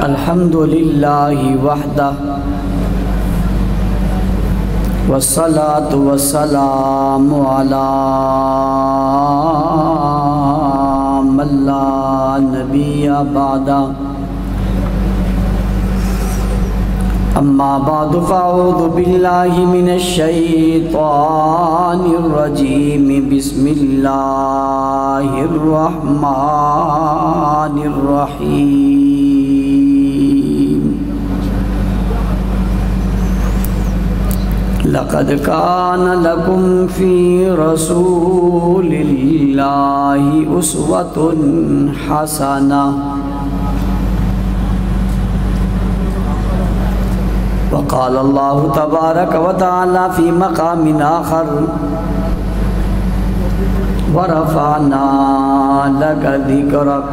الحمدللہ وحدہ والصلاة والسلام علی من لا نبی بعدہ اما بعد فاعوذ باللہ من الشیطان الرجیم بسم اللہ الرحمن الرحیم لقد کان لکم فی رسول اللہ اسوۃ حسنہ وقال اللہ تبارک و تعالی فی مقام آخر ورفعنا لک ذکرک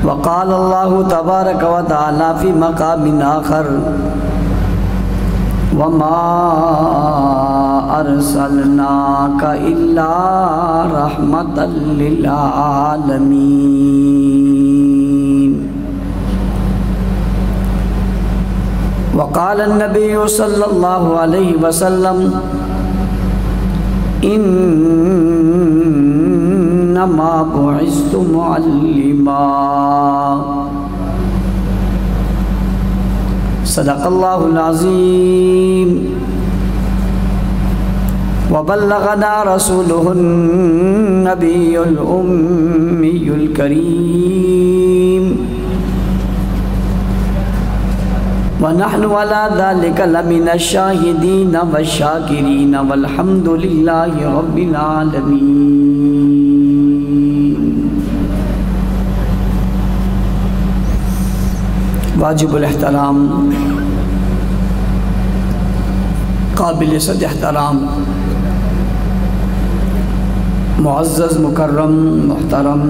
وقال اللہ تبارک و تعالی فی مقام آخر وما ارسلناک الا رحمتا للعالمین وقال النبی صلی اللہ علیہ وسلم انما بعثت معلما صدق اللہ العظیم وبلغنا رسوله النبی الامی الکریم وَنَحْنُ عَلَى ذَلِكَ لَمِنَ الشَّاهِدِينَ وَالشَّاكِرِينَ وَالْحَمْدُ لِلَّهِ رَبِّ الْعَالَمِينَ واجب الاحترام قابل صد احترام معزز مکرم محترم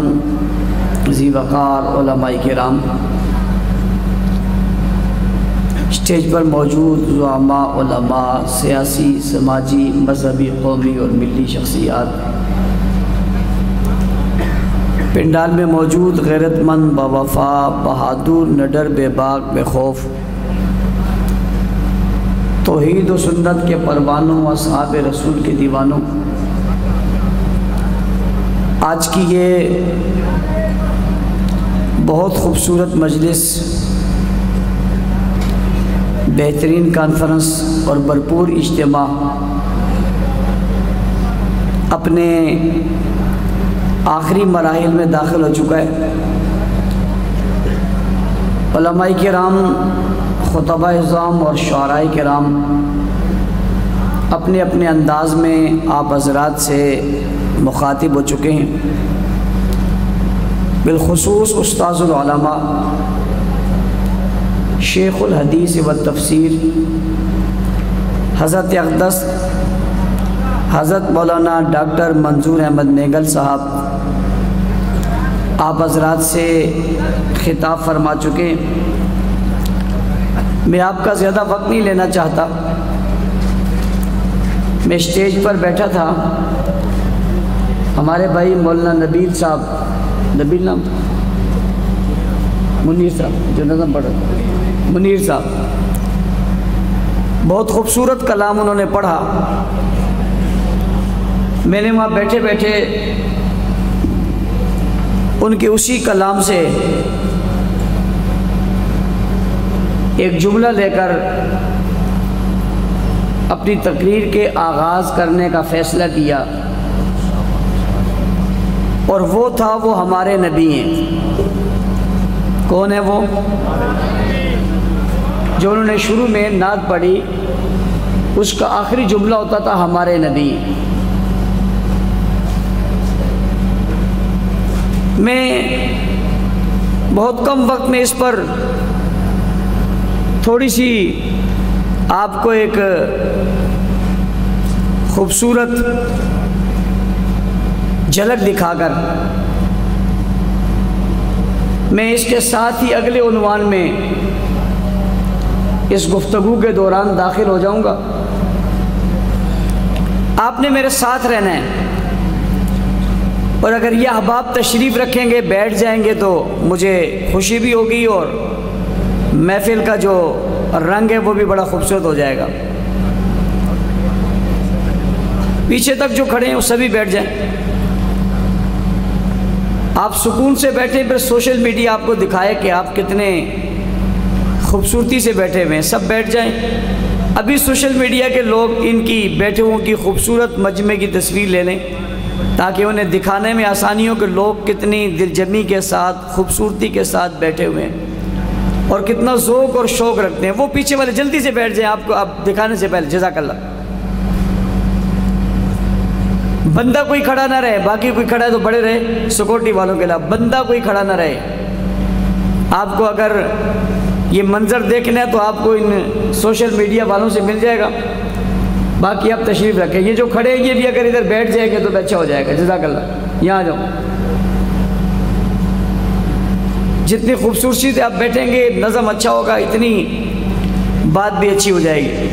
ذی وقار علماء کرام اسٹیج پر موجود زعماء علماء سیاسی سماجی مذہبی قومی اور ملی شخصیات پنڈال میں موجود غیرت مند باوفا بہادر نڈر بے باک بے خوف توحید و سنت کے پروانوں اصحاب رسول کے دیوانوں آج کی یہ بہت خوبصورت مجلس بہترین کانفرنس اور بھرپور اجتماع اپنے آخری مراحل میں داخل ہو چکا ہے۔ علماء کرام، خطباء اعظام اور شعراء کرام اپنے اپنے انداز میں آپ حضرات سے مخاطب ہو چکے ہیں۔ بالخصوص استاذ العلماء شیخ الحدیث والتفسیر حضرت اقدس حضرت مولانا ڈاکٹر منظور احمد نیگل صاحب آپ حضرات سے خطاب فرما چکے ہیں۔ میں آپ کا زیادہ وقت نہیں لینا چاہتا۔ میں اسٹیج پر بیٹھا تھا، ہمارے بھائی مولانا نبیل صاحب، نبیل نام منیر صاحب جو نظم پڑھ رہا تھا، منیر صاحب بہت خوبصورت کلام انہوں نے پڑھا۔ میں نے وہاں بیٹھے بیٹھے ان کے اسی کلام سے ایک جملہ لے کر اپنی تقریر کے آغاز کرنے کا فیصلہ کیا، اور وہ تھا وہ ہمارے نبی ہیں۔ کون ہے وہ؟ جو انہوں نے شروع میں نعت پڑھی، اس کا آخری جملہ ہوتا تھا ہمارے نبی۔ میں بہت کم وقت میں اس پر تھوڑی سی آپ کو ایک خوبصورت جھلک دکھا کر میں اس کے ساتھ ہی اگلے عنوان میں اس گفتگو کے دوران داخل ہو جاؤں گا۔ آپ نے میرے ساتھ رہنا ہے۔ اور اگر یہ احباب تشریف رکھیں گے، بیٹھ جائیں گے، تو مجھے خوشی بھی ہوگی اور محفل کا جو رنگ ہے وہ بھی بڑا خوبصورت ہو جائے گا۔ پیچھے تک جو کھڑے ہیں وہ سبھی بیٹھ جائیں، آپ سکون سے بیٹھیں، پھر سوشل میڈیا آپ کو دکھائے کہ آپ کتنے خوبصورتی سے بیٹھے ہوئے ہیں، سب بیٹھ جائیں۔ ابھی سوشل میڈیا کے لوگ ان کی بیٹھے ہوں کی خوبصورت مجمع کی تصویر لے لیں تاکہ انہیں دکھانے میں آسانی ہو کہ لوگ کتنی دلجمی کے ساتھ، خوبصورتی کے ساتھ بیٹھے ہوئے ہیں اور کتنا ذوق اور شوق رکھتے ہیں۔ وہ پیچھے والے جلدی سے بیٹھ جائیں، آپ کو آپ دکھانے سے پہلے۔ جزاک اللہ۔ بندہ کوئی کھڑا نہ رہے، باقی کوئی کھڑا ہے تو بڑے رہے سیکورٹی والوں کے علاوہ، بندہ کوئی کھڑا نہ رہے۔ آپ کو اگر یہ منظر دیکھنا ہے تو آپ کو ان سوشل میڈیا والوں سے مل جائے گا، باقی آپ تشریف رکھیں۔ یہ جو کھڑے ہیں یہ بھی اگر ادھر بیٹھ جائیں گے تو اچھا ہو جائے گا۔ جزاک اللہ۔ یہاں جاؤ، جتنی خوبصورتی سے آپ بیٹھیں گے نظم اچھا ہوگا، اتنی بات بھی اچھی ہو جائے گی۔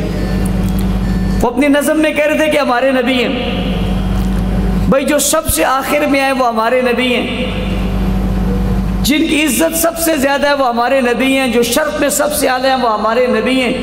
وہ اپنی نظم میں کہہ رہے تھے کہ ہمارے نبی ہیں، بھائی جو سب سے آخر میں آئے وہ ہمارے نبی ہیں، جن کی عزت سب سے زیادہ ہے وہ ہمارے نبی ہیں، جو شرف میں سب سے اعلیٰ ہیں وہ ہمارے نبی ہیں،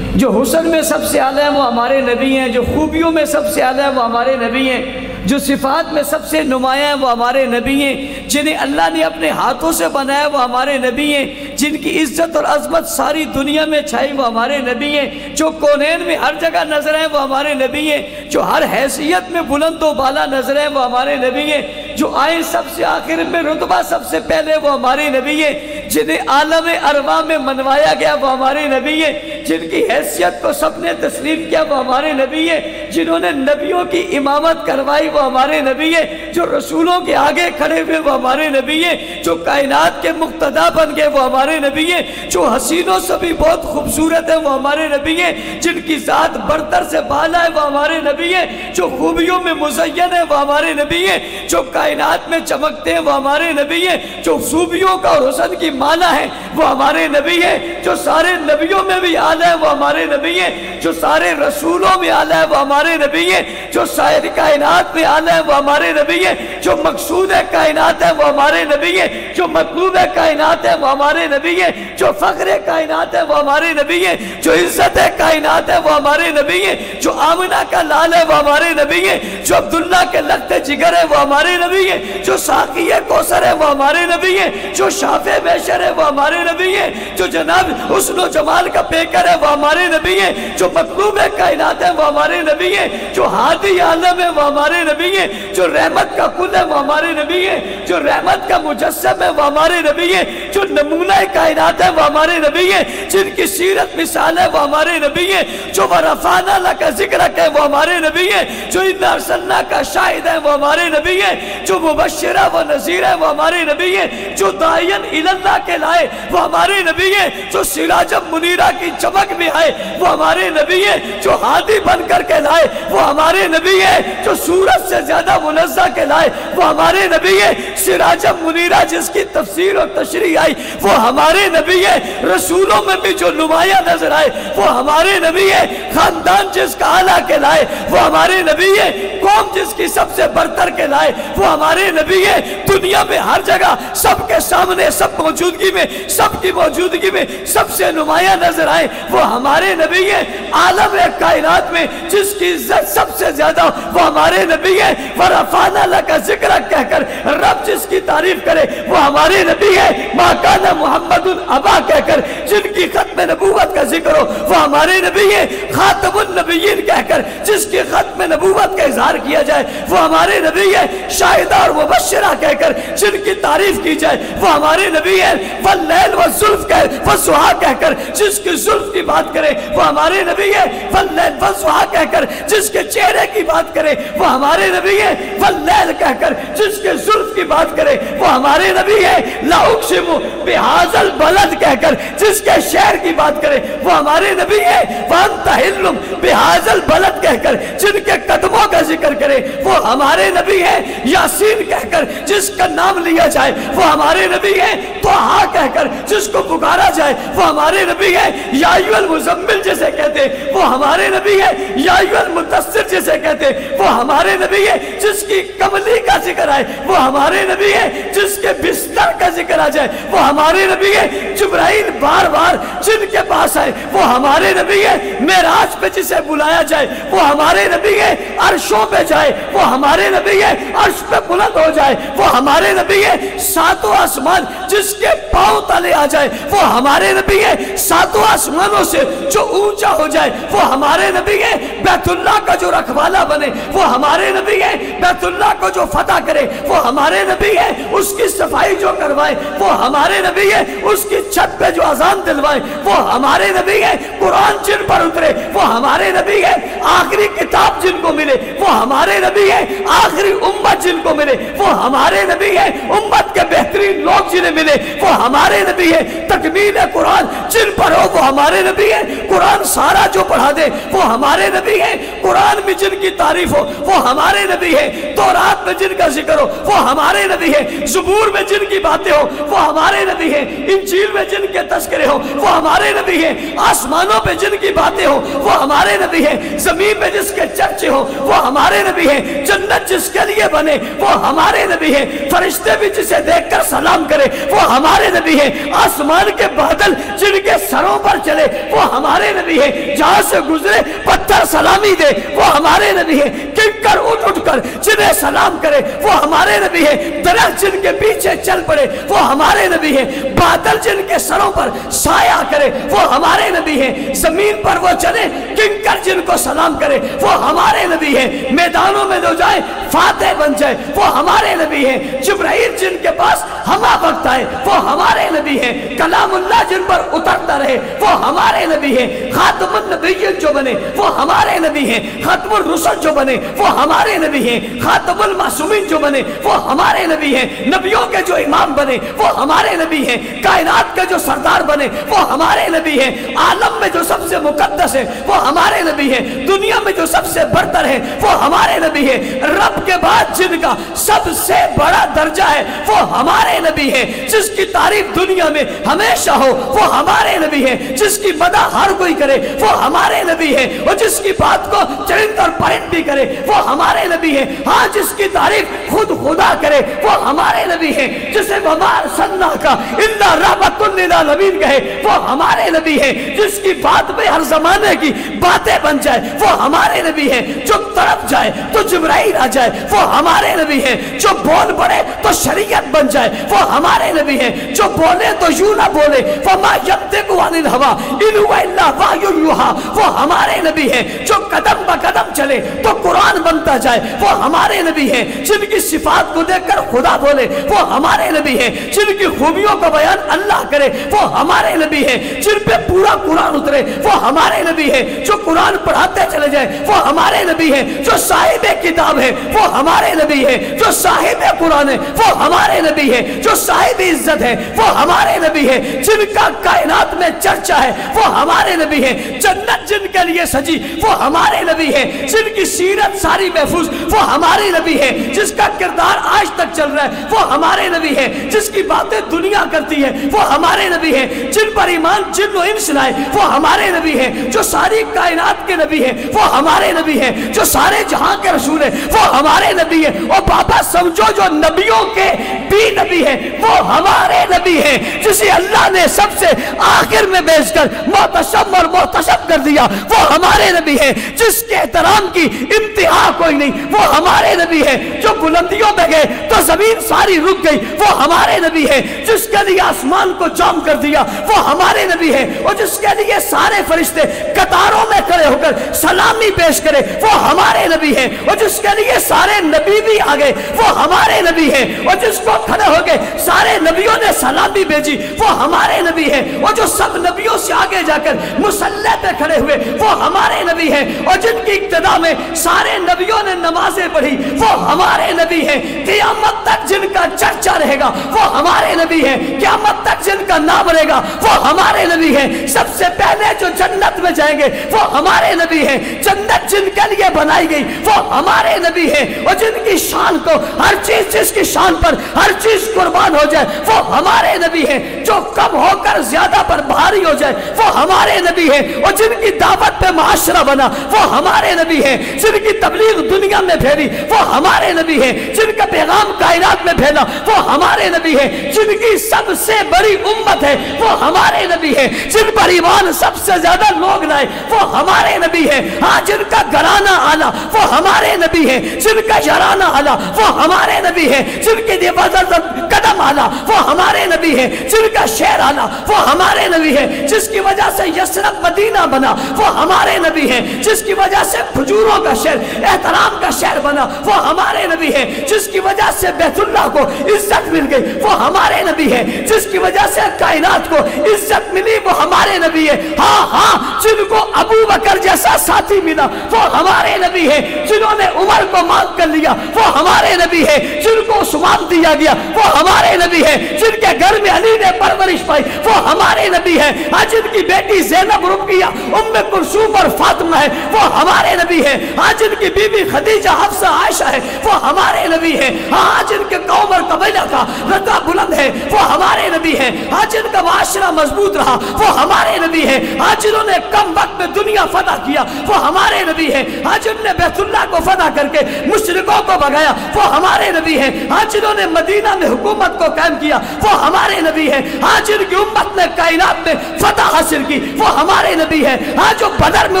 جو حسن میں سب سے اعلیٰ ہیں وہ ہمارے نبی ہیں، جو خوبیوں میں سب سے اعلیٰ ہیں وہ ہمارے نبی ہیں، جو صفات میں سب سے نمایاں ہیں وہ ہمارے نبی ہیں، جنہیں اللہ نے اپنے ہاتھوں سے بنایا وہ ہمارے نبی ہیں، جن کی عزت اور عظمت ساری دنیا میں چھائی وہ ہمارے نبی ہیں، جو کونین میں ہر جگہ نظر ہیں وہ ہمارے نبی ہیں، جو ہر حیثیت میں بلند و بالا نظر ہیں وہ ہمارے نبی ہیں، جو آئیں سب سے آخر میں رتبہ سب سے پہلے وہ ہمارے نبی ہیں، جنہیں عالم ارواح میں منوایا گیا وہ ہمارے نبی ہیں، جن کی حیثیت کو سب نے تسلیم کیا وہ ہمارے نبی ہیں، جنہوں نے نبیوں کی امامت کروائی وہ ہمارے نبی ہیں، جو رسولوں کے آگے کھڑے ہوئے وہ ہمارے نبی ہیں، جو کائنات کے مقتدا بن گئے وہ ہمارے نبی ہیں، جو حسینوں سے بھی بہت خوبصورت ہیں وہ ہمارے نبی ہیں، جن کی ذات برتر سے بالا ہے وہ ہمارے نبی ہیں، جو خوبیوں میں مزین ہے وہ ہمارے نبی ہیں، جو کائنات میں چمکتے ہیں وہ ہمارے نبی ہیں، جو خوبیوں کا اور حسن کی مالا ہے وہ ہمارے نبی ہیں، جو سارے نبیوں میں بھی اعلیٰ ہے وہ ہمارے نبی ہیں، جو سارے رسولوں میں اعلیٰ ہے وہ ہمارے نبی ہیں، جو سائر کائنات میں اعلیٰ ہے وہ ہمارے نبی ہیں، جو مقصود کائنات ہے وہ ہمارے نبی ہیں، جو مطلوب کائنات ہے وہ ہمارے نبی ہیں، جو فخر کائنات ہے وہ ہمارے نبی ہیں، جو عزت کائنات ہے وہ ہمارے نبی ہیں، جو آمنہ کا لال ہے وہ ہمارے نبی ہیں، جو عبداللہ کے لخت جگر ہے وہ ہمارے نبی ہیں، جو ساقی کوثر ہے وہ ہمارے نبی ہیں، جو شافع بیشر ہے وہ ہمارے نبی ہیں، جو جناب حسن و جمال کا پیکر ہے وہ ہمارے نبی ہیں، جو مطلوب کائنات ہے وہ ہمارے نبی ہیں، جو ہادی عالم ہے وہ ہمارے نبی ہیں، جو رحمت کا کل ہے وہ ہمارے نبی ہیں، جو رحمت کا مجسم ہے وہ ہمارے نبی ہیں، جو نمونہ کائنات ہے وہ ہمارے نبی ہیں، جن کی سیرت مثال ہے وہ ہمارے نبی ہیں، جو ورفعنا لک ذکرک ہے وہ ہمارے نبی ہیں، جو انا ارسلناک کا شاہد ہے وہ ہمارے نبی ہیں، جو مبشرہ و نذیر ہے وہ ہمارے نبی ہیں، جو داعین الی اللہ کے لائے وہ ہمارے نبی ہیں، جو سراج منیرہ کی چمک میں آئے وہ ہمارے نبی ہیں، جو ہادی بن کر کے لائے وہ ہمارے نبی ہیں، جو سورج سے زیادہ منزہ کے لائے وہ ہمارے نبی ہیں، سراج منیرہ جس کی تفسیر اور تشریح آئی وہ ہمارے نبی ہیں، رسولوں میں بھی جو نمایاں نظر آئے وہ ہمارے نبی ہیں، خاندان جس کا اعلیٰ کے لائے وہ ہمارے نبی ہیں، قوم جس کی سب سے برتر کے لائے وہ ہمارے نبی ہیں، دنیا میں ہر جگہ سب کے سامنے سب موجودگی میں سب کی موجودگی میں سب سے نمایاں نظر آئے وہ ہمارے نبی ہیں، عالم کائنات میں جس کی عزت سب سے زیادہ وہ ہمارے نبی ہیں، ورفعنا لک ذکرک کہہ کر رب جس کی تعریف کرے وہ ہمارے نبی ہیں، ما کان محمد ابا کہہ کر جن کی ختم نبوت کا ذکر ہو وہ ہمارے نبی ہیں، خاتم النبیین کہہ کر جس کی ختم نبوت کا اظہار کیا جائے وہ ہمارے نبی ہیں، شاہدہ اور مبشرہ کہہ کر جن کی تعریف کی جائے وہ ہمارے نبی ہیں، واللیل والزلف والضحیٰ کہہ کر جس کی زلف کی بات کرے وہ ہمارے نبی ہیں، واللیل والضحیٰ کہہ کر جس کے چہرے کی بات کرے وہ ہمارے نبی ہیں، واللیل کہہ کر جس کے زلف کی بات کرے وہ ہمارے نبی ہیں، لا اقسم بہذا البلد کہہ کر جس کے شہر کی بات کرے وہ ہمارے نبی ہیں، وانت حل بہذا البلد کہہ کر جن کے قدموں کا ذکر کرے وہ ہمارے ہمارے نبی ہیں، یاسین کہہ کر جس کا نام لیا جائے وہ ہمارے نبی ہیں، طٰہٰ کہہ کر جس کو پکارا جائے وہ ہمارے نبی ہیں، یا ایھا المزمل جسے کہتے وہ ہمارے نبی ہیں، یا ایھا المدثر جسے کہتے وہ ہمارے نبی ہیں، جس کی کملی کا ذکر آئے وہ ہمارے نبی ہیں، جس کے بستر کا ذکر آ جائے وہ ہمارے نبی ہیں، جبرائیل بار بار جن کے پاس آئے وہ ہمارے نبی ہیں، معراج پہ جسے بلایا جائے وہ ہمارے نبی ہیں، عرشوں پہ جائے وہ ہمارے نبی ہیں، عرش پہ بلند ہو جائے وہ ہمارے نبی ہیں، ساتوں آسمان جس کے پاؤں تلے آ جائے وہ ہمارے نبی ہیں، ساتوں آسمانوں سے جو اونچا ہو جائے وہ ہمارے نبی ہیں، بیت اللہ کا جو رکھوالا بنے وہ ہمارے نبی ہیں، بیت اللہ کو جو فتح کرے وہ ہمارے نبی ہیں، اس کی صفائی جو کروائے وہ ہمارے نبی ہیں، اس کی چھت پہ جو اذان دلوائے وہ ہمارے نبی ہیں، قرآن جن پر اترے وہ ہمارے نبی ہیں، آخری کتاب جن کو ملے وہ ہمارے نبی ہیں، آخری امت جن کو ملے وہ ہمارے نبی ہیں، امت کے بہترین لوگ جنہیں ملے وہ ہمارے نبی ہیں، تکمیل قرآن جن پر ہو وہ ہمارے نبی ہیں، قرآن سارا جو پڑھا دے وہ ہمارے نبی ہیں، قرآن میں جن کی تعریف ہو وہ ہمارے نبی ہیں، تورات میں جن کا ذکر ہو وہ ہمارے نبی ہیں، زبور میں جن کی باتیں ہو وہ ہمارے نبی ہیں، انجیل میں جن کے تذکرے ہو وہ ہمارے نبی ہیں، آسمانوں پہ جن کی باتیں ہو وہ ہمارے نبی ہیں، زمین میں جس کے چرچے ہو وہ ہمارے نبی ہیں، جنت جس کے لیے بنے وہ ہمارے نبی ہیں، فرشتے بھی جسے دیکھ کر سلام کرے وہ ہمارے نبی ہیں، آسمان کے بادل جن کے سروں پر چلے وہ ہمارے نبی ہیں، جہاں سے گزرے پتھر سلامی دے وہ ہمارے نبی ہیں، کنکر اٹھ کر جنہیں سلام کرے وہ ہمارے نبی ہیں، درخت جن کے پیچھے چل پڑے وہ ہمارے نبی ہیں، بادل جن کے سروں پر سایہ کرے وہ ہمارے نبی ہیں، زمین پر وہ چلے کنکر جن کو سلام کرے وہ ہمارے نبی ہیں، میدانوں میں جو جائے فاتح بن جائے وہ ہمارے نبی ہیں، جبرائیل جن کے پاس ہمہ وقت آئے وہ ہمارے نبی ہیں، کلام اللہ جن پر اترتا رہے وہ ہمارے نبی ہیں، خاتم النبیین جو بنے وہ ہمارے نبی ہیں، ختم الرسل جو بنے وہ ہمارے نبی ہیں، خاتم المعصومین جو بنے وہ ہمارے نبی ہیں، نبیوں کے جو امام بنے وہ ہمارے نبی ہیں، کائنات کے جو سردار بنے وہ ہمارے نبی ہیں، عالم میں جو سب سے مقدس ہے وہ ہمارے نبی ہیں، دنیا میں جو سب سے برتر ہے وہ ہمارے نبی ہیں، رب کے بعد جن کا سب سے بڑا درجہ ہے وہ ہمارے نبی ہیں، جس کی تعریف دنیا میں ہمیشہ ہو وہ ہمارے نبی ہیں، جس کی مدح ہر کوئی کرے وہ ہمارے نبی ہیں، اور جس کی بات کو چرند اور پرند بھی کرے وہ ہمارے نبی ہیں، ہاں جس کی تعریف خود خدا کرے وہ ہمارے نبی ہیں، جسے وما ارسلناک الا رحمۃ للعالمین کہے وہ ہمارے نبی ہیں، جس کی بات میں ہر زمانے کی باتیں بن جائے وہ ہمارے نبی ہیں، جو تڑپ جائے تو جبرائیل آ جائے وہ ہمارے نبی ہیں، جو بول پڑے تو شریعت بن جائے وہ ہمارے نبی ہیں، جو بولے تو یوں نہ بولے وما ینطق عن الهوى ان هو الا وحی یوحی وہ ہمارے نبی ہیں، جو قدم بقدم چلے تو قرآن بنتا جائے وہ ہمارے نبی ہیں، جن کی صفات کو دیکھ کر خدا بولے وہ ہمارے نبی ہیں، جن کی خوبیوں کا بیان اللہ کرے وہ ہمارے نبی ہیں، جن پہ پورا قرآن اترے وہ ہمارے نبی ہیں، جو قرآن پڑھاتے چلے جائے وہ ہمارے نبی ہیں، جو صاحب کتاب ہے وہ ہمارے نبی ہیں، جو صاحب قرآن ہے وہ ہمارے نبی ہیں، جو صاحب عزت ہے وہ ہمارے نبی ہیں، جن کا کائنات میں چرچا ہے وہ ہمارے نبی ہیں، جنت جن کے لیے سجی وہ ہمارے نبی ہیں، جن کی سیرت ساری محفوظ وہ ہمارے نبی ہیں، جس کا کردار آج تک چل رہا ہے وہ ہمارے نبی ہیں، جس کی باتیں دنیا کرتی ہے وہ ہمارے نبی ہیں، جن پر ایمان جن و انس لائے وہ ہمارے نبی ہیں، جو ساری کائنات کے نبی ہیں وہ ہمارے نبی ہیں، جو سارے جہاں کے رسول ہیں وہ ہمارے نبی ہیں، اور بابا سمجھو جو نبیوں کے بھی نبی ہیں وہ ہمارے نبی ہیں، جسے اللہ نے سب سے آخر میں بیچ کر محتشم اور محتشم کر دیا وہ ہمارے نبی ہیں، جس کے احترام کی انتہا کوئی نہیں وہ ہمارے نبی ہیں، جو بلندیوں میں گئے تو زمین ساری رک گئی وہ ہمارے نبی ہیں، جس کے لیے آسمان کو جام کر دیا وہ ہمارے نبی ہیں، اور جس کے لیے سارے فرشتے قطاروں میں کھڑے ہو کر سلامی پیش کرے وہ ہمارے نبی ہیں، اور جس کے لیے سارے نبی بھی آ گئے وہ وہ ہمارے نبی ہے، اور جس کو کھڑے ہو کے سارے نبیوں نے سلامی بھیجی وہ ہمارے نبی ہے، اور جو سب نبیوں سے آگے جا کر مصلی پہ کھڑے ہوئے وہ ہمارے نبی ہے، اور جن کی ابتدا میں سارے نبیوں نے نمازیں پڑھی وہ ہمارے نبی ہے، قیامت تک جن کا چرچا رہے گا وہ ہمارے نبی ہے، قیامت تک جن کا نام رہے گا وہ ہمارے نبی ہے، سب سے پہلے جو جنت میں جائیں گے وہ ہمارے نبی ہے، جنت جن کے لیے بنائی گئی وہ ہمارے نبی ہے، اور جن کی شان کو ہر چیز جس کی شان پر ہر چیز قربان ہو جائے وہ ہمارے نبی ہے، جو کم ہو کر زیادہ پر بھاری ہو جائے وہ ہمارے نبی ہے، اور جن کی دعوت پہ معاشرہ بنا وہ ہمارے نبی ہے، جن کی تبلیغ دنیا میں پھیلی وہ ہمارے نبی ہے، جن کا پیغام کائنات میں پھیلا وہ ہمارے نبی ہے، جن کی سب سے بڑی امت ہے وہ ہمارے نبی ہے، جن پر ایمان سب سے زیادہ لوگ لائے وہ ہمارے نبی ہے، ہاں جن کا گھرانہ آلہ وہ ہمارے نبی ہے، جن کا یارانہ آلہ وہ ہمارے نبی ہے، جن کی حفاظت قدم آلہ وہ ہمارے نبی ہے، جن کا شہر آلہ وہ ہمارے نبی ہے، جس کی وجہ سے یثرب مدینہ بنا وہ ہمارے نبی ہے، جس کی وجہ سے کھجوروں کا شہر احترام کا شہر بنا وہ ہمارے نبی ہے، جس کی وجہ سے بیت اللہ کو عزت مل گئی وہ ہمارے نبی ہے، جس کی وجہ سے کائنات کو عزت ملی وہ ہمارے نبی ہے، ہاں ہاں جن کو ابو بکر جیسا ساتھی ملا وہ ہمارے نبی ہے، جنہوں نے عمر کو مانگ کر لیا وہ ہمارے نبی ہے، جن کو عثمان دیا گیا وہ ہمارے نبی ہے، جن کے گھر میں علی نے پرورش پائی وہ ہمارے نبی ہے، ہاں جن کی بیٹی زینب رقیہ ام کلثوم اور فاطمہ ہے وہ ہمارے نبی ہے، ہاں جن کی بیوی خدیجہ حفصہ عائشہ ہے وہ ہمارے نبی ہے، ہاں جن کے قوم اور قبیلہ کا رتبہ بلند ہے وہ ہمارے نبی ہے، ہاں جن کا معاشرہ مضبوط رہا وہ ہمارے نبی ہے، ہاں جنہوں نے کم وقت میں دنیا فتح کیا وہ ہمارے نبی ہے، ہاں جن نے بیت اللہ کو فتح کر کے مشرکوں کو بھگایا وہ ہمارے نبی ہے، ہاں جنہوں نے مدینہ میں حکومت کو قائم کیا وہ ہمارے نبی ہے، ہاں جن کی امت نے کائنات میں فتح حاصل کی وہ ہمارے نبی ہے، ہاں جو بدر میں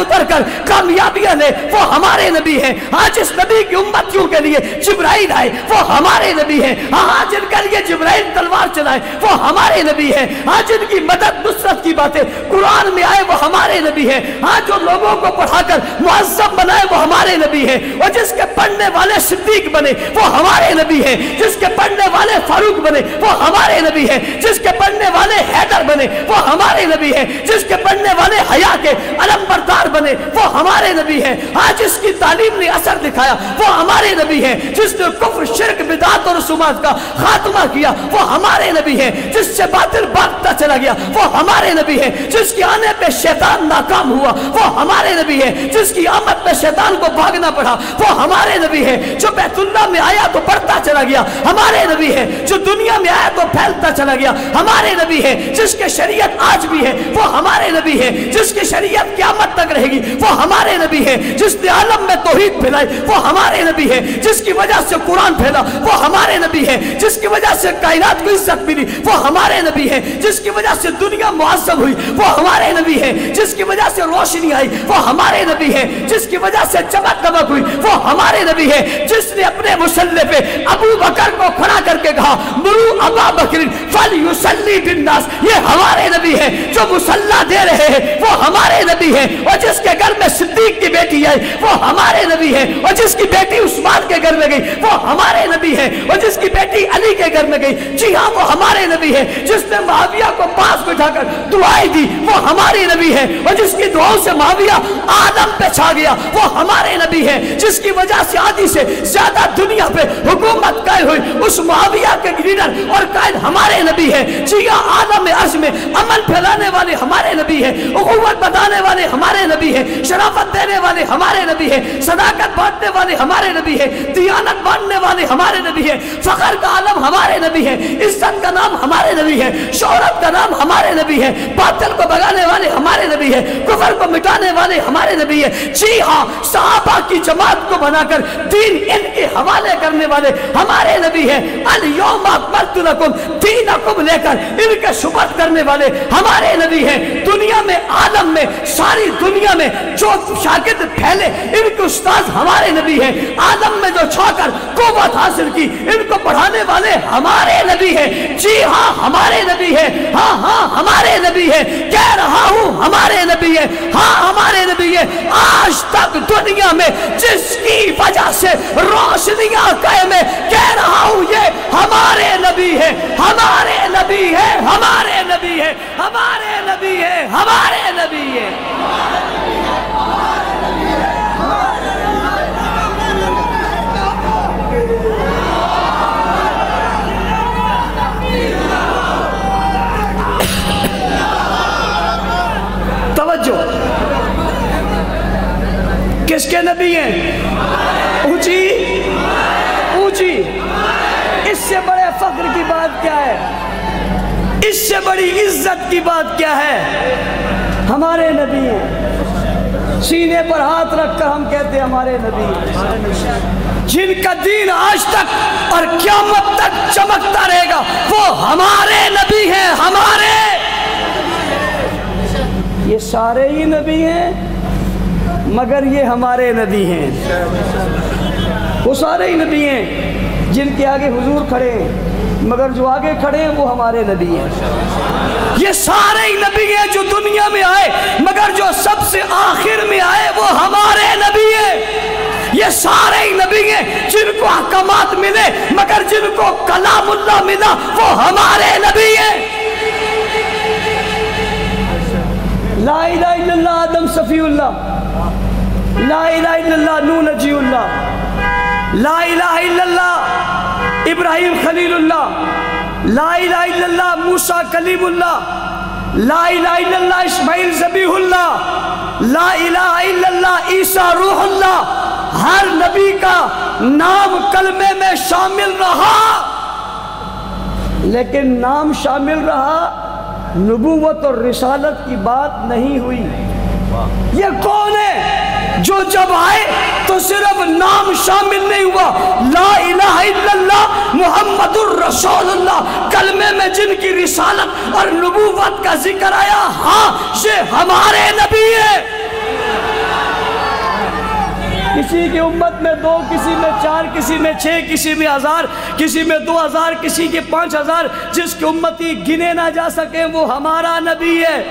اتر کر کامیابیاں لے وہ ہمارے نبی ہے، ہاں جس نبی کی امتیوں کے لیے جبرائیل آئے وہ ہمارے نبی ہے، ہاں جن کے لیے جبرائیل تلوار چلائے وہ ہمارے نبی ہے، ہاں جن کی مدد نصرت کی باتیں قرآن میں آئے وہ ہمارے نبی ہے، ہاں جو لوگوں کو پڑھا کر معظم بنائے وہ ہمارے نبی ہے، اور جس کے پڑھنے والے صدیق بنے وہ ہمارے نبی ہے، جس کے پڑھنے والے فاروق بنے وہ ہمارے نبی ہے، جس کے پڑھنے والے حیدر بنے وہ ہمارے نبی ہے، جس کے پڑھنے والے حیا کے علم بردار بنے وہ ہمارے نبی ہے، ہاں جس کی تعلیم نے اثر دکھایا وہ ہمارے نبی ہے، جس نے کفر شرک بدعت اور رسومات کا خاتمہ کیا وہ ہمارے نبی ہے، جس سے باطل بھاگتا چلا گیا وہ ہمارے نبی ہے، جس کے آنے پہ شیطان ناکام ہوا وہ ہمارے نبی ہے، جس کی آمد پہ شیطان کو بھاگنا پڑا وہ ہمارے نبی ہے، جو بیت اللہ میں آیا تو بڑھتا چلا گیا ہمارے نبی ہے، جو دنیا میں آیا تو پھیلتا چلا گیا ہمارے نبی ہے، جس کے شریعت آج بھی ہے وہ ہمارے نبی ہے، جس کی شریعت قیامت تک رہے گی وہ ہمارے نبی ہے، جس نے عالم میں توحید پھیلائی وہ ہمارے نبی ہے، جس کی وجہ سے قرآن پھیلا وہ ہمارے نبی ہے، جس کی وجہ سے کائنات کو عزت ملی وہ ہمارے نبی ہے، جس کی وجہ سے دنیا معظم ہوئی وہ ہمارے نبی ہے، جس کی وجہ سے روشنی آئی وہ ہمارے نبی ہے، جس کی وجہ سے چمک دمک ہوئی وہ ہمارے نبی ہے، جس نے اپنے مصلی پہ ابو بکر کو کھڑا کر کے کہا مرو ابا بکر فلیصلی بالناس، یہ ہمارے نبی ہے، جو مصلی دے رہے ہیں وہ ہمارے نبی ہے، اور جس کے گھر میں صدیق کی بیٹی آئی وہ ہمارے نبی ہے، اور جس کی بیٹی عثمان کے گھر میں گئی وہ ہمارے نبی ہے، اور جس کی بیٹی علی کے گھر میں گئی جی ہاں وہ ہمارے نبی ہے، جس نے معاویہ کو پاس بٹھا کر دعائیں دی وہ ہمارے نبی ہے، اور جس کی دعاؤں سے معاویہ آدم پہ چھا گیا وہ ہمارے نبی ہے، جس کی وجہ سے آدھی سے زیادہ دنیا پہ حکومت قائم ہوئی اس معاویہ کے لیڈر اور قائد ہمارے نبی ہے، جی ہاں عالم عرض میں امن پھیلانے والے ہمارے نبی ہے، اخوت بتانے والے ہمارے نبی ہے، شرافت دینے والے ہمارے نبی ہے، صداقت بانٹنے والے ہمارے نبی ہے، دیانت بانٹنے والے ہمارے نبی ہے، فخر کا عالم ہمارے نبی ہے، عزت کا نام ہمارے نبی ہے، شہرت کا نام ہمارے نبی ہے، باطل کو بھگانے والے ہمارے نبی ہے، کفر کو مٹانے والے ہمارے نبی ہے، جی ہاں صحابہ کی جماعت کو بنا کر دین ان کے حوالے کرنے والے ہمارے نبی ہے، الیوم اکملت لکم دینکم لے کر ان کے سپرد کرنے والے ہمارے نبی ہے، دنیا میں عالم میں ساری دنیا میں جو شاگرد پھیلے ان کے استاد ہمارے نبی ہے، عالم میں جو چھا کر قوت حاصل کی ان کو پڑھانے والے ہمارے نبی ہے، جی ہاں ہمارے نبی ہے، ہاں ہاں ہمارے نبی ہے، کہہ رہا ہوں ہمارے نبی ہے، ہاں ہمارے نبی ہے، آج تک دنیا میں جس کی وجہ سے روشنیاں قائم ہے کہہ نبی ہے، ہمارے نبی ہے، ہمارے نبی ہے، ہمارے نبی ہے، ہمارے نبی ہے۔ توجہ، کس کے نبی ہیں؟ اونچی اونچی، اس سے بڑے فخر کی بات کیا ہے؟ اس سے بڑی عزت کی بات کیا ہے؟ ہمارے نبی ہیں، سینے پر ہاتھ رکھ کر ہم کہتے ہیں ہمارے نبی ہیں، جن کا دین آج تک اور قیامت تک چمکتا رہے گا، وہ ہمارے نبی ہیں، ہمارے۔ یہ سارے ہی نبی ہیں مگر یہ ہمارے نبی ہیں۔ وہ سارے ہی نبی ہیں جن کے آگے حضور کھڑے ہیں، مگر جو آگے کھڑے ہیں وہ ہمارے نبی ہیں۔ یہ سارے ہی نبی ہیں جو دنیا میں آئے مگر جو سب سے آخر میں آئے وہ ہمارے نبی ہیں۔ یہ سارے ہی نبی ہیں جن کو احکامات ملے مگر جن کو کلام اللہ ملا وہ ہمارے نبی ہیں۔ لا الہ الا اللہ آدم صفی اللہ، لا الہ الا اللہ نوح نجی اللہ، لا الہ الا اللہ ابراہیم خلیل اللہ، لا الہ الا اللہ موسیٰ کلیم اللہ، لا الہ الا اللہ اسماعیل ذبیح اللہ، لا الہ الا اللہ عیسیٰ روح اللہ۔ ہر نبی کا نام کلمے میں شامل رہا، لیکن نام شامل رہا، نبوت اور رسالت کی بات نہیں ہوئی۔ یہ کون ہے جو جب آئے تو صرف نام شامل نہیں ہوا، لا الہ الا اللہ محمد الرسول اللہ، کلمے میں جن کی رسالت اور نبوت کا ذکر آیا، ہاں یہ ہمارے نبی ہے۔ کسی کی امت میں 2، کسی میں 4، کسی میں 6، کسی میں 1000، کسی میں 2000، کسی کے 5000، جس کی امتی گنے نہ جا سکے وہ ہمارا نبی ہے۔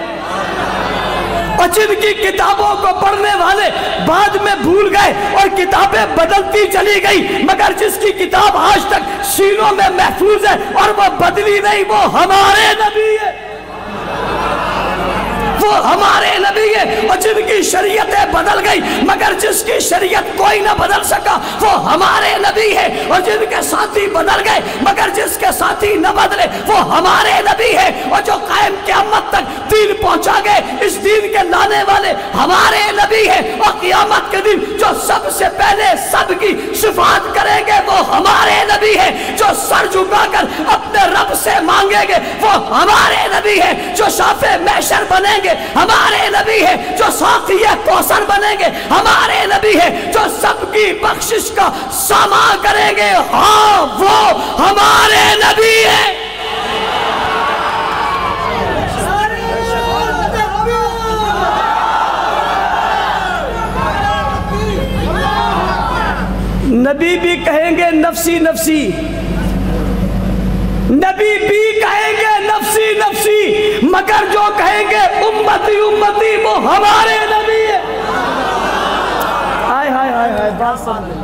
اور جن کی کتابوں کو پڑھنے والے بعد میں بھول گئے اور کتابیں بدلتی چلی گئی، مگر جس کی کتاب آج تک سینوں میں محفوظ ہے اور وہ بدلی نہیں، وہ ہمارے نبی ہے، وہ ہمارے نبی ہے۔ اور جن کی شریعتیں بدل گئی مگر جس کی شریعت کوئی نہ بدل سکا وہ ہمارے نبی ہے۔ اور جن کے ساتھی بدل گئے مگر جس کے ساتھی نہ بدلے وہ ہمارے نبی ہے۔ اور جو قائم قیامت تک دین پہنچا گئے، اس دین کے لانے والے ہمارے نبی ہے۔ اور قیامت کے دن جو سب سے پہلے سب کی شفاعت کریں گے وہ ہمارے نبی ہے۔ جو سر جھکا کر اپنے رب سے مانگیں گے وہ ہمارے نبی ہے۔ جو شافع محشر بنیں گے ہمارے نبی ہے۔ جو ساقی کوثر بنیں گے ہمارے نبی ہے۔ جو سب کی بخشش کا سامان کریں گے، ہاں وہ ہمارے نبی ہے۔ نبی بھی کہیں گے نفسی نفسی، نبی بھی کہیں گے نفسی نفسی، مگر جو کہیں گے امتی امتی وہ ہمارے نبی ہے۔ ہائے ہائے ہائے ہائے، بات سمجھ لیں۔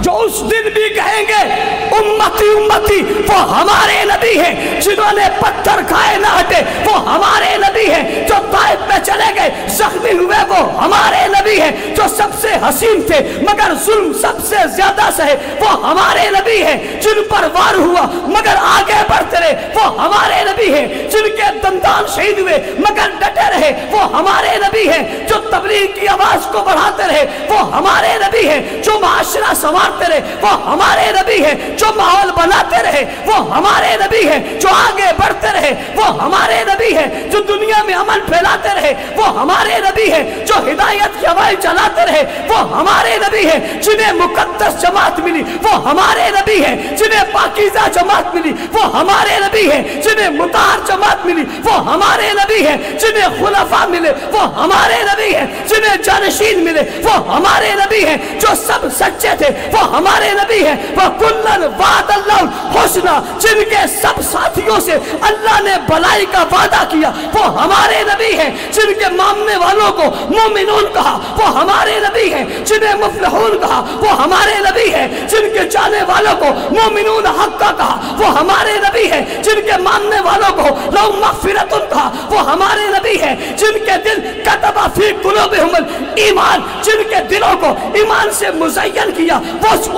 جو اس دن بھی کہیں گے امتی امتی وہ ہمارے نبی ہیں۔ جنہوں نے پتھر کھائے نہ ہٹے وہ ہمارے نبی ہیں۔ جو طائف میں چلے گئے زخمی ہوئے وہ ہمارے نبی ہیں۔ جو سب سے حسین تھے مگر ظلم سب سے زیادہ سہے وہ ہمارے نبی ہیں۔ جن پر وار ہوا مگر آگے بڑھتے رہے وہ ہمارے نبی ہیں۔ جن کے دندان شہید ہوئے مگر ڈٹے رہے وہ ہمارے نبی ہیں۔ جو تبلیغ کی آواز کو بڑھاتے رہے وہ ہمارے نبی ہیں۔ جو معاشرہ سنوارتے رہے وہ ہمارے نبی ہیں۔ جو ماحول بناتے رہے وہ ہمارے نبی ہیں۔ جو آگے بڑھتے رہے وہ ہمارے نبی ہیں۔ جو دنیا میں امن پھیلاتے رہے وہ ہمارے نبی ہیں۔ جو ہدایت کی ہوائیں چلاتے رہے وہ ہمارے نبی ہیں۔ جنہیں مقدس جماعت ملی وہ ہمارے نبی ہیں۔ جنہیں پاکیزہ جماعت ملی وہ ہمارے نبی نبی ہیں جنہیں مطہر جماعت ملی وہ ہمارے نبی ہیں، جنہیں خلفاء ملے وہ ہمارے نبی ہیں، جنہیں جانشین ملے وہ ہمارے نبی ہیں، جو سب سچے تھے وہ ہمارے نبی ہیں، وَكُلًّا وَعَدَ اللَّهُ الْحُسْنَى، جن کے سب ساتھیوں سے اللہ نے بھلائی کا وعدہ کیا وہ ہمارے نبی ہیں، جن کے ماننے والوں کو مومنون کہا وہ ہمارے نبی ہیں، جنہیں مفلحون کہا وہ ہمارے نبی ہیں، جن کے جانے والوں کو مومنون حقا کہا وہ ہمارے نبی ہیں، جن کے ماننے والوں کو لَهُم مغفرۃ کہا وہ ہمارے نبی ہیں، جن کے دل کتب فی قلوبہم الایمان، جن کے دلوں کو ایمان سے مزین کیا وہ اس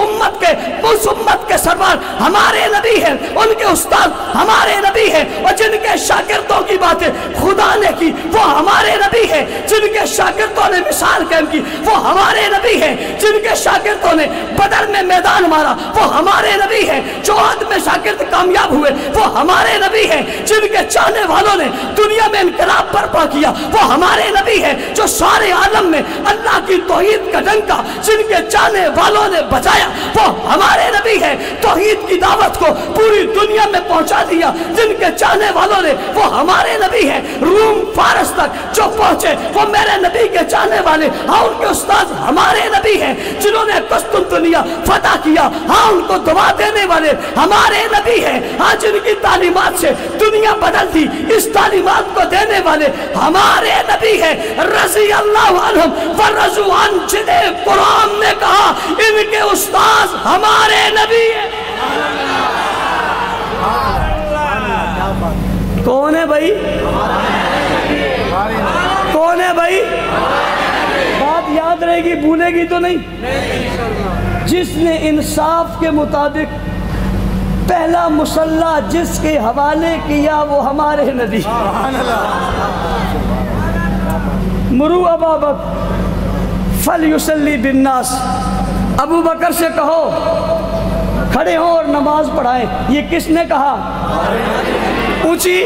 امت کے سرور ہمارے نبی ہیں، ان کے استاد ہمارے نبی ہیں، اور جن کے شاگردوں کی باتیں خدا نے کی وہ ہمارے نبی ہیں، جن کے شاگردوں نے مثال قائم کی وہ ہمارے نبی ہیں، جن کے شاگردوں نے بدر میں میدان مارا وہ ہمارے نبی ہیں، جو عہد میں شاگرد کامیاب ہوئے وہ ہمارے نبی ہیں، جن کے چاہنے والوں نے دنیا میں انقلاب برپا کیا وہ ہمارے نبی ہیں، جو سارے عالم میں اللہ کی توحید کا ڈنکا جن کے چاہنے والوں نے بجایا وہ ہمارے نبی ہیں، توحید کی دعوت کو پوری دنیا میں پہنچا دیا جن کے چاہنے والوں نے وہ ہمارے نبی ہیں، روم فارس تک جو پہنچے وہ میرے نبی کے چاہنے والے، ہاں ان کے استاد ہمارے نبی ہیں، جنہوں نے قسطنطنیہ فتح کیا ہاں ان کو دعا دینے والے ہمارے نبی ہیں، ہاں جن کی تعلیمات سے دنیا بدل تھی اس تعلیمات کو دینے والے ہمارے نبی ہیں، رضی اللہ عنہم ورضوا عنہ، جنہیں قرآن نے کہا ان کے استاذ ہمارے نبی ہیں۔ کون ہے بھائی؟ کون ہے بھائی؟ بات یاد رہے گی، بھولے گی تو نہیں؟ جس نے انصاف کے مطابق پہلا مصلح جس کے حوالے کیا وہ ہمارے نبی۔ مرو ابا بکر فلیصلی بالناس، ابو بکر سے کہو کھڑے ہوں اور نماز پڑھائیں۔ یہ کس نے کہا؟ اونچی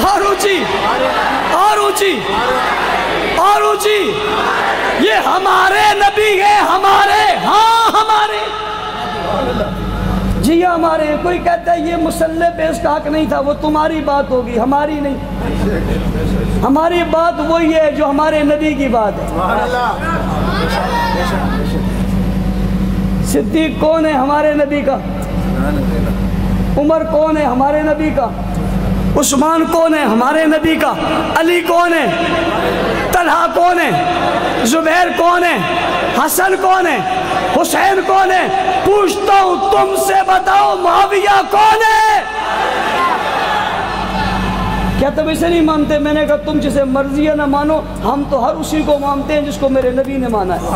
اور اونچی اور اونچی اور اونچی، یہ ہمارے نبی ہیں، ہمارے، ہاں ہمارے، جی ہمارے۔ کوئی کہتا ہے یہ مصلی پہ اس کا حق نہیں تھا، وہ تمہاری بات ہوگی، ہماری نہیں۔ ہماری بات وہی ہے جو ہمارے نبی کی بات ہے۔ صدیق کون ہے؟ ہمارے نبی کا۔ عمر کون ہے؟ ہمارے نبی کا۔ عثمان کون ہے؟ ہمارے نبی کا۔ علی کون ہے؟ طلحہ کون ہے؟ زبیر کون ہے؟ حسن کون ہے؟ حسین کون ہے؟ پوچھتا ہوں تم سے بتاؤ معاویہ کون ہے؟ کیا تم اسے نہیں مانتے؟ میں نے کہا تم جسے مرضی ہے نہ مانو، ہم تو ہر اسی کو مانتے ہیں جس کو میرے نبی نے مانا ہے۔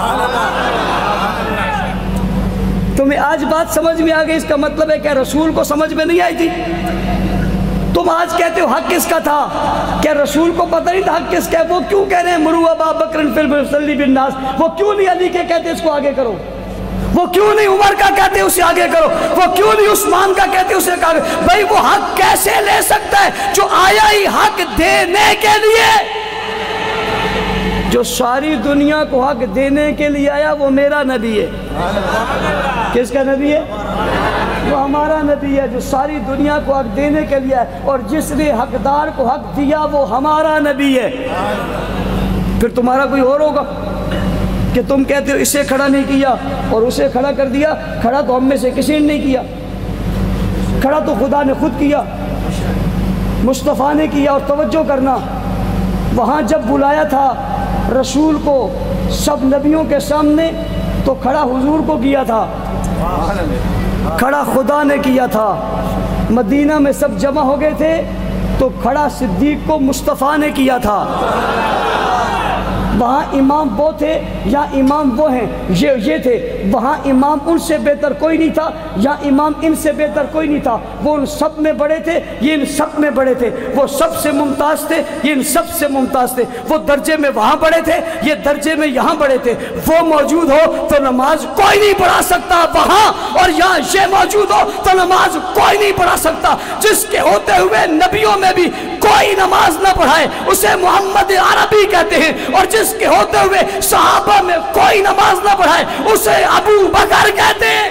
تمہیں آج بات سمجھ میں آ گئی؟ اس کا مطلب ہے کہ رسول کو سمجھ میں نہیں آئی تھی؟ تم آج کہتے ہو حق کس کا تھا، کیا رسول کو پتہ نہیں تھا حق کس کا ہے؟ وہ کیوں کہہ رہے ہیں مرو ابا بکر فلیصلی بالناس؟ وہ کیوں نہیں علی کے کہتے اس کو آگے کرو؟ وہ کیوں نہیں عمر کا کہتے اسے آگے کرو؟ وہ کیوں نہیں عثمان کا کہتے اسے آگے؟ بھائی وہ حق کیسے لے سکتا ہے جو آیا ہی حق دینے کے لیے؟ جو ساری دنیا کو حق دینے کے لیے آیا وہ میرا نبی ہے۔ کس کا نبی ہے؟ وہ ہمارا نبی ہے جو ساری دنیا کو حق دینے کے لیے آیا، اور جس نے حقدار کو حق دیا وہ ہمارا نبی ہے۔ پھر تمہارا کوئی اور ہوگا کہ تم کہتے ہو اسے کھڑا نہیں کیا اور اسے کھڑا کر دیا؟ کھڑا تو ہم میں سے کسی نے نہیں کیا، کھڑا تو خدا نے خود کیا، مصطفیٰ نے کیا۔ اور توجہ کرنا، وہاں جب بلایا تھا رسول کو سب نبیوں کے سامنے تو کھڑا حضور کو کیا تھا، کھڑا خدا نے کیا تھا۔ مدینہ میں سب جمع ہو گئے تھے تو کھڑا صدیق کو مصطفیٰ نے کیا تھا۔ وہاں امام وہ تھے یا امام وہ ہیں، یہ تھے۔ وہاں امام ان سے بہتر کوئی نہیں تھا یا امام ان سے بہتر کوئی نہیں تھا، وہ ان سب میں بڑے تھے، یہ ان سب میں بڑے تھے۔ وہ سب سے ممتاز تھے، یہ ان سب سے ممتاز تھے۔ وہ درجے میں وہاں بڑے تھے، یہ درجے میں یہاں بڑے تھے۔ وہ موجود ہو تو نماز کوئی نہیں پڑھا سکتا وہاں، اور یہاں یہ موجود ہو تو نماز کوئی نہیں پڑھا سکتا۔ جس کے ہوتے ہوئے نبیوں میں بھی کوئی نماز نہ پڑھائے اسے محمد عربی کہتے ہیں، اور جس کے ہوتے ہوئے صحابہ میں کوئی نماز نہ پڑھائے اسے ابو بکر کہتے ہیں۔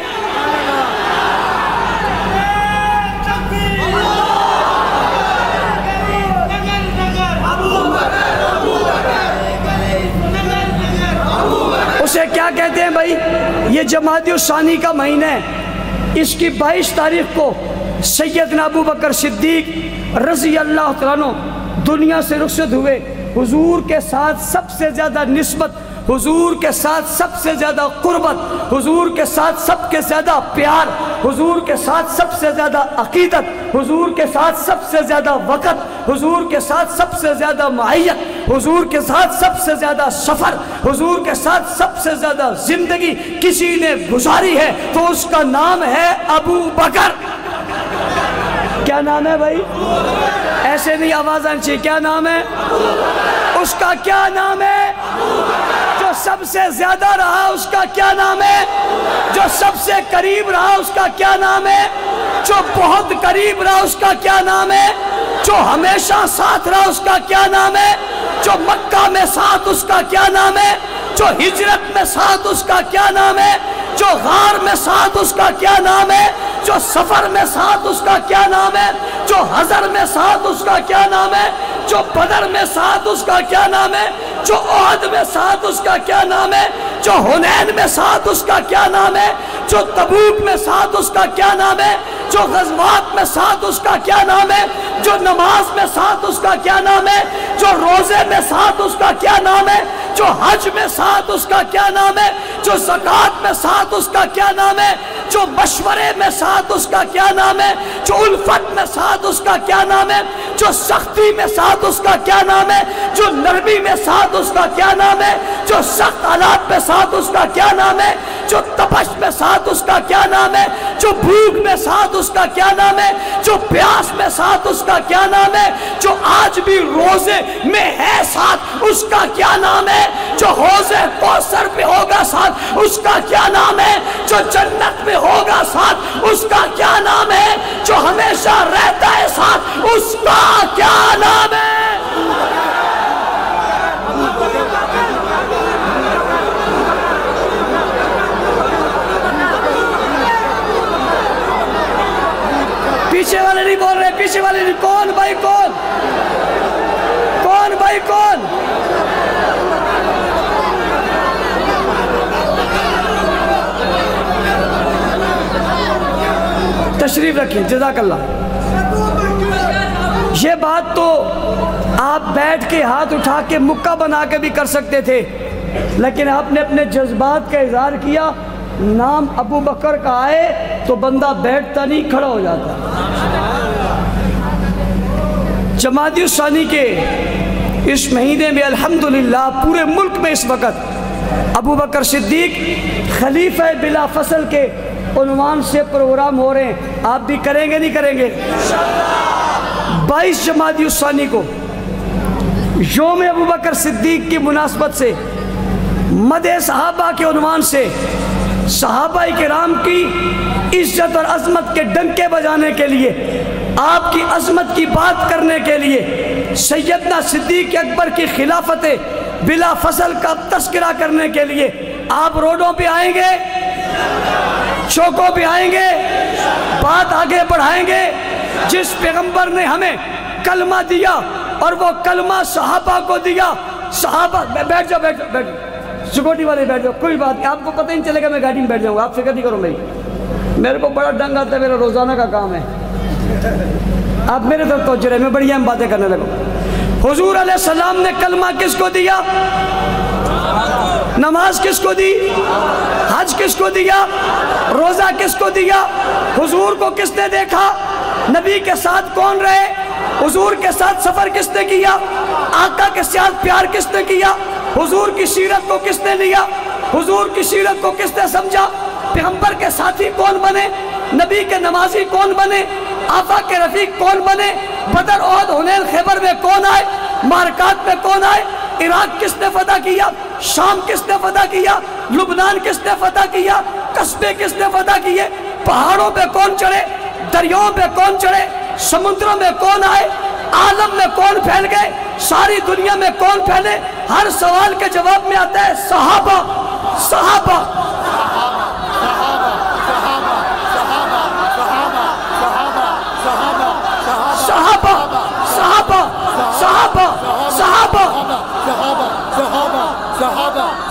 جمادی الثانی کا مہینہ ہے، اس کی 22 تاریخ کو سیدنا ابو بکر صدیق رضی اللہ تعالیٰ عنہ دنیا سے رخصت ہوئے۔ حضور کے ساتھ سب سے زیادہ نسبت، حضور کے ساتھ سب سے زیادہ قربت، حضور کے ساتھ سب سے زیادہ پیار، حضور کے ساتھ سب سے زیادہ عقیدت، حضور کے ساتھ سب سے زیادہ وقت، حضور کے ساتھ سب سے زیادہ معیت، حضور کے ساتھ سب سے زیادہ سفر، حضور کے ساتھ سب سے زیادہ زندگی کسی نے گزاری ہے تو اس کا نام ہے ابو بکر۔ کیا نام ہے بھائی؟ ایسے نہیں آواز آنی چاہیے، کیا نام ہے؟ اس کا کیا نام ہے؟ جو سب سے زیادہ رہا اس کا کیا نام ہے؟ جو سب سے قریب رہا اس کا کیا نام ہے؟ جو بہت قریب رہا اس کا کیا نام ہے؟ جو ہمیشہ ساتھ رہا اس کا کیا نام ہے؟ جو مکہ میں ساتھ اس کا کیا نام ہے؟ جو ہجرت میں ساتھ اس کا کیا نام ہے؟ جو غار میں ساتھ اس کا کیا نام ہے؟ جو سفر میں ساتھ اس کا کیا نام ہے؟ جو حضر میں ساتھ اس کا کیا نام ہے؟ جو بدر میں ساتھ اس کا کیا نام ہے؟ جو احد میں ساتھ اس کا کیا نام ہے؟ جو حنین میں ساتھ اس کا کیا نام ہے؟ جو تبوک میں ساتھ اس کا کیا نام ہے؟ جو غزوات میں ساتھ اس کا کیا نام ہے؟ جو نماز میں ساتھ اس کا کیا نام ہے؟ جو روزے میں ساتھ اس کا کیا نام ہے؟ جو حج میں ساتھ اس کا کیا نام ہے؟ جو زکوٰۃ میں ساتھ اس کا کیا نام ہے؟ جو مشورے میں ساتھ اس کا کیا نام ہے؟ جو الفت میں ساتھ اس کا کیا نام ہے؟ جو سختی میں ساتھ اس کا کیا نام ہے؟ جو نرمی میں ساتھ اس کا کیا نام ہے؟ جو سخت حالات میں ساتھ اس کا کیا نام ہے؟ جو تپش میں ساتھ اس کا کیا نام ہے؟ جو بھوک میں ساتھ اس کا کیا نام ہے؟ جو پیاس میں ساتھ اس کا کیا نام ہے؟ جو آج بھی روزے میں ہے ساتھ اس کا کیا نام ہے؟ جو حوض کوثر پہ ہوگا ساتھ اس کا کیا نام ہے؟ جو جنت میں ہوگا ساتھ اس کا کیا نام ہے؟ جو ہمیشہ رہتا ہے ساتھ اس کا کیا نام ہے؟ پیچھے والے نہیں بول رہے، پیچھے والے نہیں۔ کون بھائی کون؟ کون بھائی کون؟ تشریف رکھیں، جزاک اللہ۔ یہ بات تو آپ بیٹھ کے ہاتھ اٹھا کے مکہ بنا کے بھی کر سکتے تھے، لیکن آپ نے اپنے جذبات کا اظہار کیا۔ نام ابو بکر کا آئے تو بندہ بیٹھتا نہیں، کھڑا ہو جاتا۔ جمادی الثانی کے اس مہینے میں الحمدللہ پورے ملک میں اس وقت ابو بکر صدیق خلیفہ بلا فصل کے عنوان سے پروگرام ہو رہے ہیں۔ آپ بھی کریں گے نہیں کریں گے؟ 22 جمادی الثانی کو یوم ابو بکر صدیق کی مناسبت سے مدح صحابہ کے عنوان سے صحابہ کرام کی عزت اور عظمت کے ڈنکے بجانے کے لیے، آپ کی عظمت کی بات کرنے کے لیے، سیدنا صدیق اکبر کی خلافت بلا فصل کا تذکرہ کرنے کے لیے آپ روڈوں پہ آئیں گے، چوکوں پہ آئیں گے، بات آگے بڑھائیں گے۔ جس پیغمبر نے ہمیں کلمہ دیا اور وہ کلمہ صحابہ کو دیا، صحابہ بیٹھ جاؤ بیٹھ جاؤ، سیکورٹی والے بیٹھ جاؤ، کوئی بات نہیں، آپ کو پتہ نہیں چلے گا، میں گاڑی میں بیٹھ جاؤں گا، آپ فکر نہیں کرو میری، میرے کو بڑا ڈنگ آتا ہے، میرا روزانہ کا کام ہے، آپ میرے طرف توجہ رہے، میں بڑی اہم باتیں کرنے لگوں۔ حضور علیہ السلام نے کلمہ کس کو دیا؟ نماز کس کو دی؟ حج کس کو دیا؟ روزہ کس کو دیا؟ حضور کو کس نے دیکھا؟ نبی کے ساتھ کون رہے؟ حضور کے ساتھ سفر کس نے کیا؟ آقا کے ساتھ پیار کس نے کیا؟ حضور کی سیرت کو کس نے لیا؟ حضور کی سیرت کو کس نے سمجھا؟ پیغمبر کے ساتھی کون بنے؟ نبی کے نمازی کون بنے؟ آقا کے رفیق کون بنے؟ بدر احد حنین خیبر میں کون آئے؟ مارکات میں کون آئے؟ عراق کس نے فتح کیا؟ شام کس نے فتح کیا؟ لبنان کس نے فتح کیا؟ قصبے کس نے فتح کیے؟ پہاڑوں پہ کون چڑھے؟ دریاؤں پہ کون چڑھے؟ سمندروں میں کون آئے؟ عالم میں کون پھیل گئے؟ ساری دنیا میں کون پھیلے؟ ہر سوال کے جواب میں آتا ہے صحابہ، صحابہ، صحابہ، صحابہ، صحابہ، صحابہ،